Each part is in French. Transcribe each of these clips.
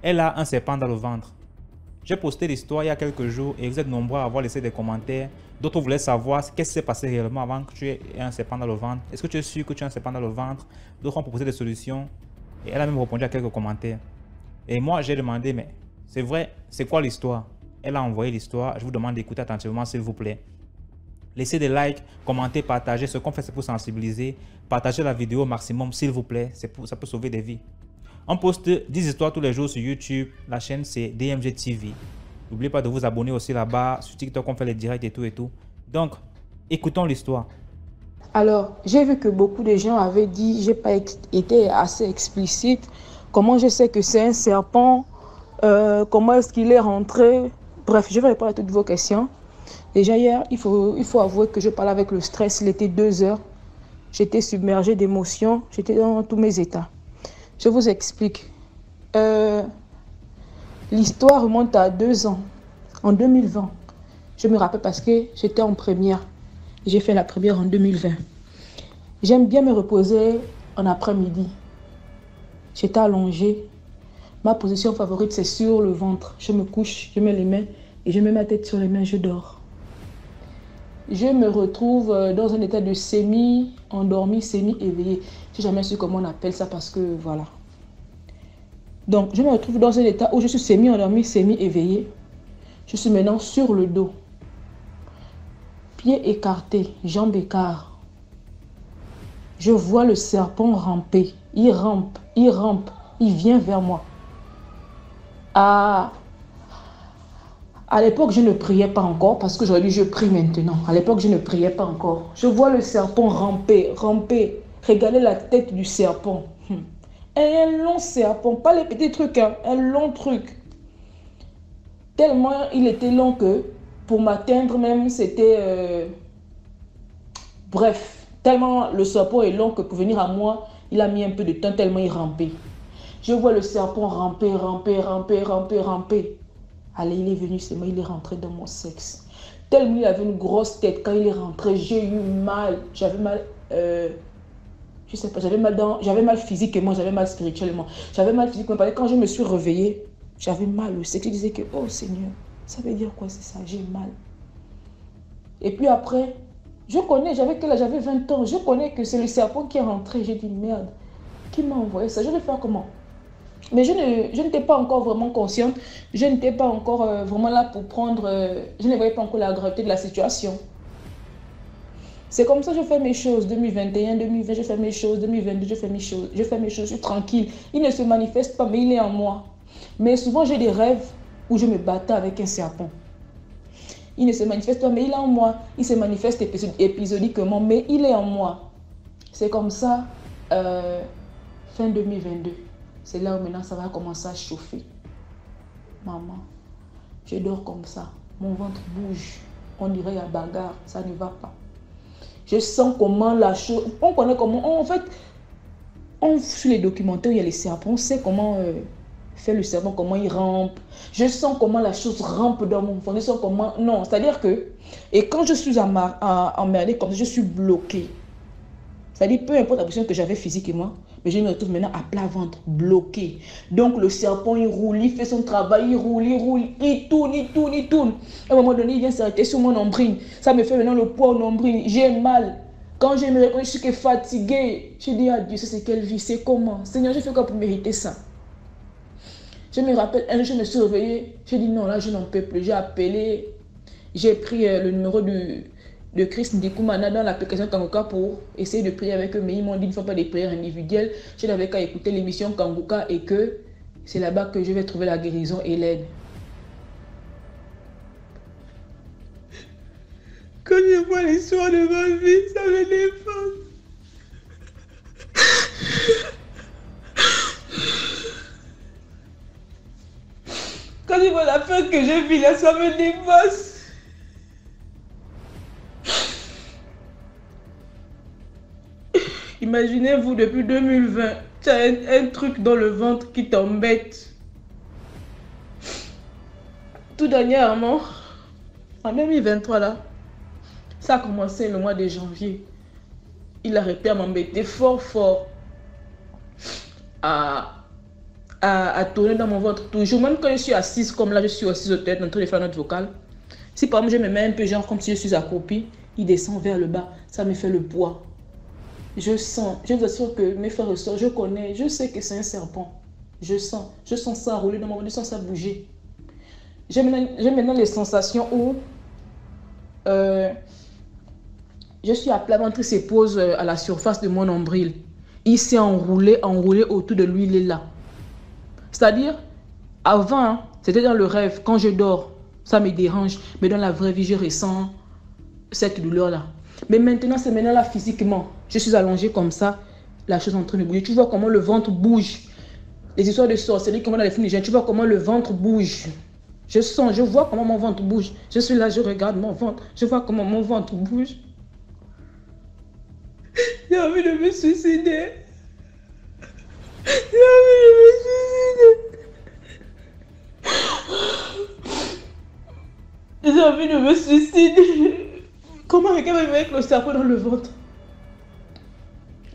Elle a un serpent dans le ventre. J'ai posté l'histoire il y a quelques jours et vous êtes nombreux à avoir laissé des commentaires. D'autres voulaient savoir qu'est-ce qui s'est passé réellement avant que tu aies un serpent dans le ventre. Est-ce que tu es sûr que tu as un serpent dans le ventre? D'autres ont proposé des solutions et elle a même répondu à quelques commentaires. Et moi, j'ai demandé, mais c'est vrai, c'est quoi l'histoire? Elle a envoyé l'histoire. Je vous demande d'écouter attentivement, s'il vous plaît. Laissez des likes, commentez, partagez. Ce qu'on fait, c'est pour sensibiliser. Partagez la vidéo au maximum, s'il vous plaît. Ça peut sauver des vies. On poste 10 histoires tous les jours sur YouTube. La chaîne, c'est DMG TV. N'oubliez pas de vous abonner aussi là-bas. Sur TikTok, on fait les directs et tout et tout. Donc, écoutons l'histoire. Alors, j'ai vu que beaucoup de gens avaient dit, j'ai pas été assez explicite. Comment je sais que c'est un serpent? Comment est-ce qu'il est rentré? Bref, je vais répondre à toutes vos questions. Déjà hier, il faut avouer que je parlais avec le stress. Il était 2 heures. J'étais submergée d'émotions. J'étais dans tous mes états. Je vous explique. L'histoire remonte à 2 ans. En 2020. Je me rappelle parce que j'étais en première. J'ai fait la première en 2020. J'aime bien me reposer en après-midi. J'étais allongée. Ma position favorite, c'est sur le ventre. Je me couche, je mets les mains et je mets ma tête sur les mains, je dors. Je me retrouve dans un état de semi-endormi, semi-éveillé. Je n'ai jamais su comment on appelle ça parce que voilà. Donc, je me retrouve dans un état où je suis semi-endormi, semi-éveillé. Je suis maintenant sur le dos. Pieds écartés, jambes écartées. Je vois le serpent ramper. Il rampe, il vient vers moi. À l'époque, je ne priais pas encore parce qu'aujourd'hui, je prie maintenant. À l'époque, je ne priais pas encore. Je vois le serpent ramper. Regardez la tête du serpent. Un long serpent, pas les petits trucs, hein, un long truc. Tellement il était long que pour m'atteindre même, c'était... Bref, tellement le serpent est long que pour venir à moi, il a mis un peu de temps tellement il rampait. Je vois le serpent ramper. Allez, il est venu, c'est moi, il est rentré dans mon sexe. Tellement il avait une grosse tête, quand il est rentré, j'ai eu mal. J'avais mal, je sais pas, j'avais mal physiquement, j'avais mal spirituellement. J'avais mal physiquement, parce que quand je me suis réveillée, j'avais mal au sexe. Je disais que, oh Seigneur, ça veut dire quoi c'est ça, j'ai mal. Et puis après, je connais, j'avais 20 ans, je connais que c'est le serpent qui est rentré. J'ai dit, merde, qui m'a envoyé ça? Je vais faire comment? Mais je n'étais pas encore vraiment consciente. Je n'étais pas encore vraiment là pour prendre... je ne voyais pas encore la gravité de la situation. C'est comme ça que je fais mes choses. 2021, 2020, je fais mes choses. 2022, je fais mes choses. Je fais mes choses, je suis tranquille. Il ne se manifeste pas, mais il est en moi. Mais souvent, j'ai des rêves où je me battais avec un serpent. Il ne se manifeste pas, mais il est en moi. Il se manifeste épisodiquement, mais il est en moi. C'est comme ça, fin 2022. C'est là où maintenant ça va commencer à chauffer. Maman, je dors comme ça. Mon ventre bouge. On dirait la bagarre. Ça ne va pas. Je sens comment la chose... On connaît comment... En fait, sur les documentaires, il y a les serpents. On sait comment fait le serpent, comment il rampe. Je sens comment la chose rampe dans mon ventre. Je sens comment... Non, c'est-à-dire que... Et quand je suis emmerdée comme ça, je suis bloquée. C'est-à-dire, peu importe la position que j'avais physiquement, mais je me retrouve maintenant à plat ventre, bloqué. Donc le serpent, il roule, il fait son travail, il roule, il tourne. À un moment donné, il vient s'arrêter sur mon nombril. Ça me fait maintenant le poids au nombril. J'ai mal. Quand je me reconnais, je suis fatiguée. Je dis à Dieu, c'est quelle vie, c'est comment? Seigneur, je fais quoi pour mériter ça? Je me rappelle, un jour, je me suis réveillée. J'ai dit non, là, je n'en peux plus. J'ai appelé, j'ai pris le numéro de Chris Ndikumana dans l'application Kanguka pour essayer de prier avec eux. Mais ils m'ont dit qu'il ne faut pas des prières individuelles. Je n'avais qu'à écouter l'émission Kanguka et que c'est là-bas que je vais trouver la guérison et l'aide. Quand je vois l'histoire de ma vie, ça me défonce. Quand je vois la peur que je vis là, ça me dépasse. Imaginez-vous, depuis 2020, tu as un truc dans le ventre qui t'embête. Tout dernièrement, en 2023 là, ça a commencé le mois de janvier. Il a arrêté à m'embêter fort à à tourner dans mon ventre toujours. Même quand je suis assise comme là, je suis assise au tête en train de faire notre vocale. Si par exemple je me mets un peu genre comme si je suis accroupie, il descend vers le bas, ça me fait le poids. Je sens, je vous assure que mes frères et sœurs, je connais, je sais que c'est un serpent. Je sens ça rouler dans mon ventre, je sens ça bouger. J'ai maintenant les sensations où je suis à plat ventre, il se pose à la surface de mon nombril. Il s'est enroulé autour de lui, il est là. C'est-à-dire, avant, hein, c'était dans le rêve, quand je dors, ça me dérange. Mais dans la vraie vie, je ressens cette douleur-là. Mais maintenant, c'est maintenant là physiquement. Je suis allongée comme ça, la chose est en train de bouger. Tu vois comment le ventre bouge. Les histoires de sorcellerie, comment dans les films de gens, tu vois comment le ventre bouge. Je sens, je vois comment mon ventre bouge. Je suis là, je regarde mon ventre. Je vois comment mon ventre bouge. J'ai envie de me suicider. J'ai envie de me suicider. J'ai envie de me suicider. Comment quelqu'un va me mettre le cerveau dans le ventre?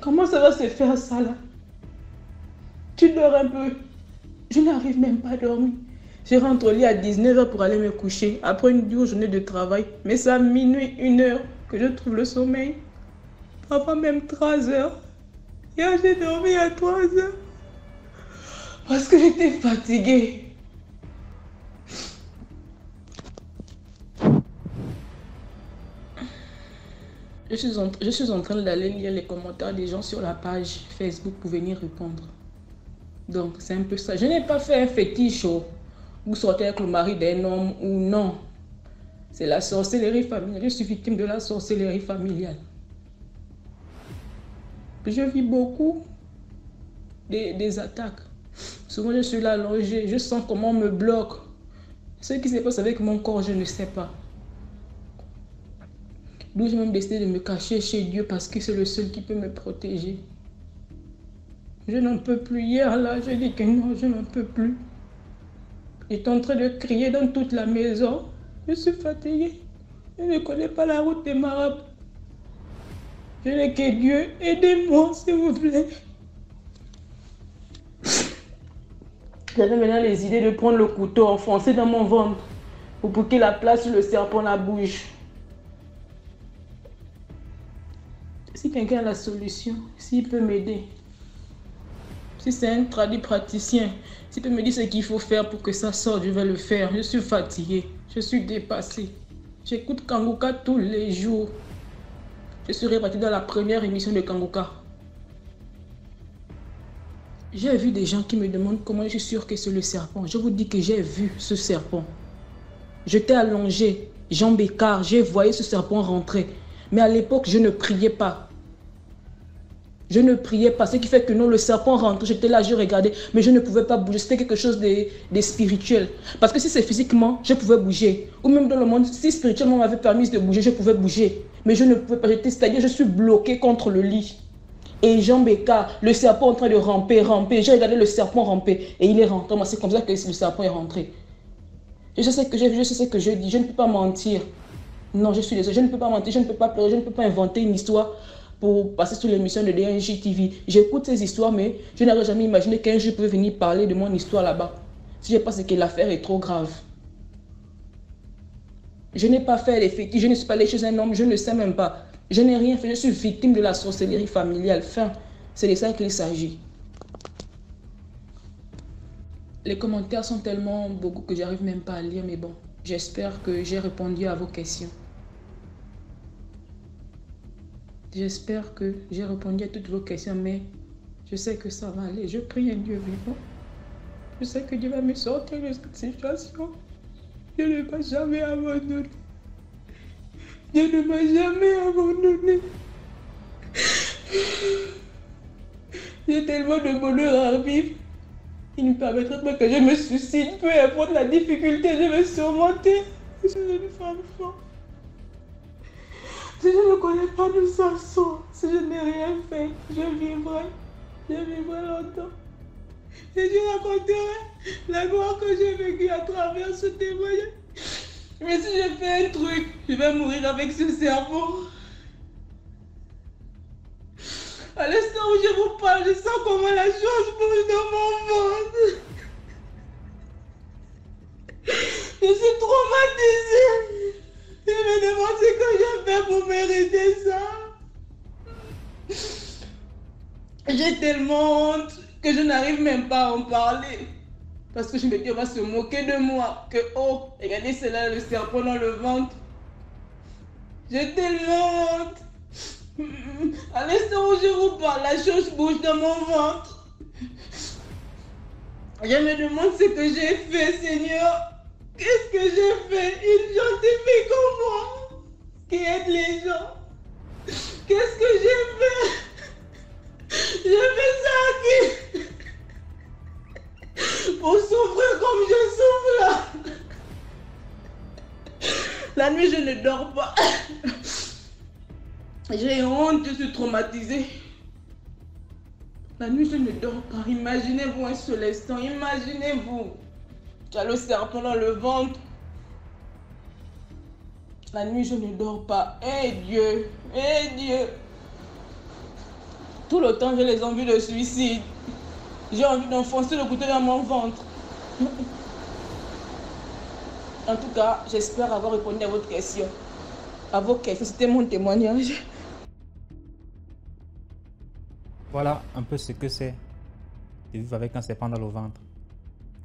Comment ça va se faire ça là? Tu dors un peu. Je n'arrive même pas à dormir. Je rentre au lit à 19h pour aller me coucher. Après une dure journée de travail. Mais c'est à minuit, 1h que je trouve le sommeil. Parfois même 3h. Hier j'ai dormi à 3h. Parce que j'étais fatiguée. Je suis en train d'aller lire les commentaires des gens sur la page Facebook pour venir répondre. Donc c'est un peu ça. Je n'ai pas fait un fétiche. Vous sortez avec le mari d'un homme ou non. C'est la sorcellerie familiale. Je suis victime de la sorcellerie familiale. Je vis beaucoup des attaques. Souvent je suis là allongée. Je sens comment on me bloque. Ce qui se passe avec mon corps, je ne sais pas. D'où j'ai même décidé de me cacher chez Dieu parce que c'est le seul qui peut me protéger. Je n'en peux plus. Hier là, je dis que non, je n'en peux plus. J'étais en train de crier dans toute la maison. Je suis fatiguée. Je ne connais pas la route des marabouts. Je n'ai que Dieu. Aidez-moi, s'il vous plaît. J'avais maintenant les idées de prendre le couteau enfoncé dans mon ventre pour que la place où le serpent la bouge. Si quelqu'un a la solution, s'il peut m'aider. Si c'est un praticien, s'il peut me dire ce qu'il faut faire pour que ça sorte, je vais le faire. Je suis fatiguée, je suis dépassée. J'écoute Kangouka tous les jours. Je suis répartie dans la première émission de Kangouka. J'ai vu des gens qui me demandent comment je suis sûre que c'est le serpent. Je vous dis que j'ai vu ce serpent. J'étais allongée, jambes écartes, j'ai voyé ce serpent rentrer. Mais à l'époque, je ne priais pas. Je ne priais pas, ce qui fait que non, le serpent rentre, j'étais là, je regardais, mais je ne pouvais pas bouger, c'était quelque chose de spirituel. Parce que si c'est physiquement, je pouvais bouger. Ou même dans le monde, si spirituellement on m'avait permis de bouger, je pouvais bouger. Mais je ne pouvais pas, c'est-à-dire je suis bloquée contre le lit. Et jambes écartes, le serpent en train de ramper. J'ai regardé le serpent ramper et il est rentré. Moi, c'est comme ça que le serpent est rentré. Je sais ce que j'ai vu, je sais ce que je dis, je ne peux pas mentir. Non, je suis désolée, je ne peux pas mentir, je ne peux pas pleurer, je ne peux pas inventer une histoire pour passer sur l'émission de DNJ TV. J'écoute ces histoires, mais je n'aurais jamais imaginé qu'un jour je pouvais venir parler de mon histoire là-bas. Si je pense que l'affaire est trop grave. Je n'ai pas fait les fétiches, je ne suis pas allée chez un homme, je ne sais même pas. Je n'ai rien fait, je suis victime de la sorcellerie familiale. Fin, c'est de ça qu'il s'agit. Les commentaires sont tellement beaucoup que j'arrive même pas à lire, mais bon, j'espère que j'ai répondu à vos questions. J'espère que j'ai répondu à toutes vos questions, mais je sais que ça va aller. Je prie un Dieu vivant. Je sais que Dieu va me sortir de cette situation. Dieu ne m'a jamais abandonné. Dieu ne m'a jamais abandonné. J'ai tellement de bonheur à vivre. Il ne permettra pas que je me suicide. Peu importe la difficulté, je vais surmonter. Je suis une femme forte. Si je ne connais pas de façon, si je n'ai rien fait, je vivrai longtemps. Et je raconterai la gloire que j'ai vécue à travers ce témoignage. Mais si je fais un truc, je vais mourir avec ce cerveau. À l'instant où je vous parle, je sens comment la chose bouge dans mon ventre. Je suis traumatisée. Je me demande ce que j'ai fait pour mériter ça. J'ai tellement honte que je n'arrive même pas à en parler. Parce que je me dis, on va se moquer de moi. Que, oh, regardez, c'est là le serpent dans le ventre. J'ai tellement honte. À l'instant où je vous parle, la chose bouge dans mon ventre. Je me demande ce que j'ai fait, Seigneur. Qu'est-ce que j'ai fait? Une gentille fille comme moi qui aide les gens. Qu'est-ce que j'ai fait? J'ai fait ça à qui? Pour souffrir comme je souffre là. La nuit, je ne dors pas. J'ai honte, je suis traumatisée. La nuit, je ne dors pas. Imaginez-vous un seul instant. Imaginez-vous. Tu as le serpent dans le ventre. La nuit, je ne dors pas. Eh Dieu, eh Dieu. Tout le temps, j'ai les envies de suicide. J'ai envie d'enfoncer le couteau dans mon ventre. En tout cas, j'espère avoir répondu à votre question. À vos questions, c'était mon témoignage. Voilà un peu ce que c'est de vivre avec un serpent dans le ventre.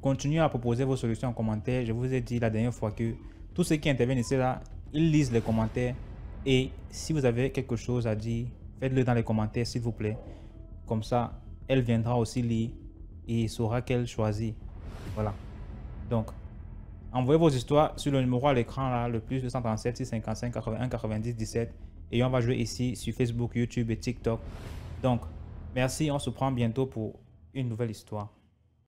Continuez à proposer vos solutions en commentaire. Je vous ai dit la dernière fois que tous ceux qui interviennent ici là, ils lisent les commentaires. Et si vous avez quelque chose à dire, faites-le dans les commentaires s'il vous plaît. Comme ça, elle viendra aussi lire et saura qu'elle choisit. Voilà. Donc, envoyez vos histoires sur le numéro à l'écran là, le plus 237 655 81 90 17. Et on va jouer ici sur Facebook, YouTube et TikTok. Donc, merci, on se prend bientôt pour une nouvelle histoire.